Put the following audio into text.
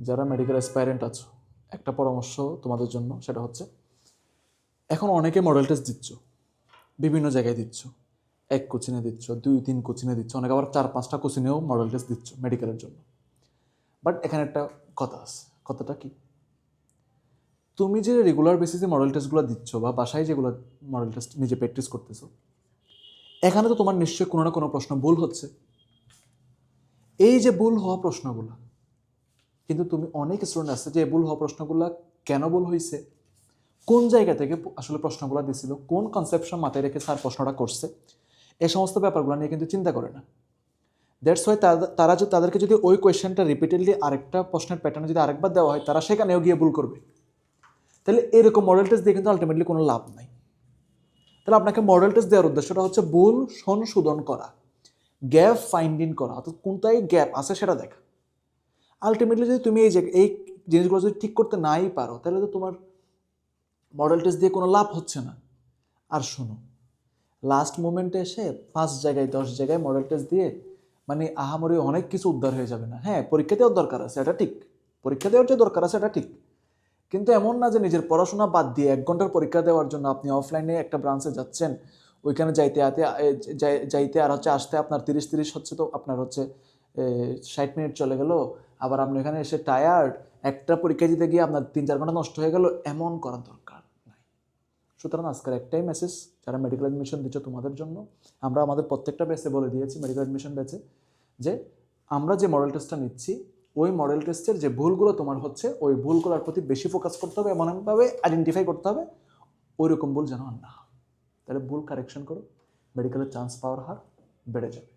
যারা medical aspirant আছো, একটা পরামর্শ তোমাদের জন্য, সেটা হচ্ছে এখন অনেকে মডেল টেস্ট দিচ্ছ, বিভিন্ন জায়গায় দিচ্ছ, 1 কোচিনে দিচ্ছ, 2-3 কোচিনে দিচ্ছ, অনেকে আবার 4-5টা কোচিনেও মডেল টেস্ট দিচ্ছ মেডিকেলের জন্য। বাট এখানে একটা কথা আছে। কথাটা কি? তুমি যে রেগুলার বেসিসে মডেল টেস্টগুলো দিচ্ছ বা বাসায় যেগুলো মডেল টেস্ট নিজে প্র্যাকটিস করতেছো, এখানে তো তোমার নিশ্চয়ই কোনো না কোনো প্রশ্ন ভুল হচ্ছে। এই যে ভুল হওয়া প্রশ্নগুলো, কিন্তু তুমি অনেক স্টুডেন্ট আছে যে ভুল হওয়া প্রশ্নগুলো কেন ভুল হয়েছে, কোন জায়গা থেকে আসলে প্রশ্নগুলো দিছিল, কোন কনসেপশন মাথায় রেখে স্যার প্রশ্নটা করছে, এই সমস্ত ব্যাপারগুলো নিয়ে কিন্তু চিন্তা করে না। দ্যাটস ওয়াই তারা তাদেরকে যদি ওই কোয়েশ্চেনটা রিপিটেডলি আরেকটা প্রশ্নের প্যাটার্নে যদি আরেকবার দেওয়া হয়, তারা সেখানেও গিয়ে ভুল করবে। তাহলে এরকম মডেল টেস্ট দিয়ে কিন্তু আলটিমেটলি কোনো লাভ নাই। তাহলে আপনাকে মডেল টেস্ট দেওয়ার উদ্দেশ্যটা হচ্ছে ভুল সংশোধন করা, গ্যাপ ফাইন্ডিং করা, অর্থাৎ কোনটাই গ্যাপ আছে সেটা দেখা। আলটিমেটলি যদি তুমি এই জিনিসগুলো যদি ঠিক করতে নাই পারো, তাহলে তো তোমার মডেল টেস্ট দিয়ে কোনো লাভ হচ্ছে না। আর শোনো, লাস্ট মোমেন্টে এসে 5 জায়গায় 10 জায়গায় মডেল টেস্ট দিয়ে মানে আহামরি অনেক কিছু উদ্ধার হয়ে যাবে না। হ্যাঁ, পরীক্ষা দেওয়ার দরকার আছে, এটা ঠিক, পরীক্ষা দেওয়ার যে দরকার আছে এটা ঠিক, কিন্তু এমন না যে নিজের পড়াশোনা বাদ দিয়ে 1 ঘন্টার পরীক্ষা দেওয়ার জন্য আপনি অফলাইনে একটা ব্রাঞ্চে যাচ্ছেন, ওইখানে যাইতে আর হচ্ছে আসতে আপনার 30 হচ্ছে, তো আপনার হচ্ছে 60 মিনিট চলে গেল, আবার আপনি এখানে এসে টায়ার্ড, একটা পরীক্ষা দিতে গিয়ে আপনার 3-4 ঘন্টা নষ্ট হয়ে গেল, এমন করার দরকার নাই। সুতরাং আজকের একটাই মেসেজ যারা মেডিকেল অ্যাডমিশন দিচ্ছ তোমাদের জন্য, আমরা আমাদের প্রত্যেকটা ব্যাচে বলে দিয়েছি, মেডিকেল অ্যাডমিশন ব্যাচে, যে আমরা যে মডেল টেস্টটা নিচ্ছি, ওই মডেল টেস্টের যে ভুলগুলো তোমার হচ্ছে, ওই ভুলগুলোর প্রতি বেশি ফোকাস করতে হবে, এমনভাবে আইডেন্টিফাই করতে হবে ওই রকম ভুল যেন আর না হয়। তাহলে ভুল কারেকশন করো, মেডিকেলের চান্স পাওয়ার হার বেড়ে যাবে।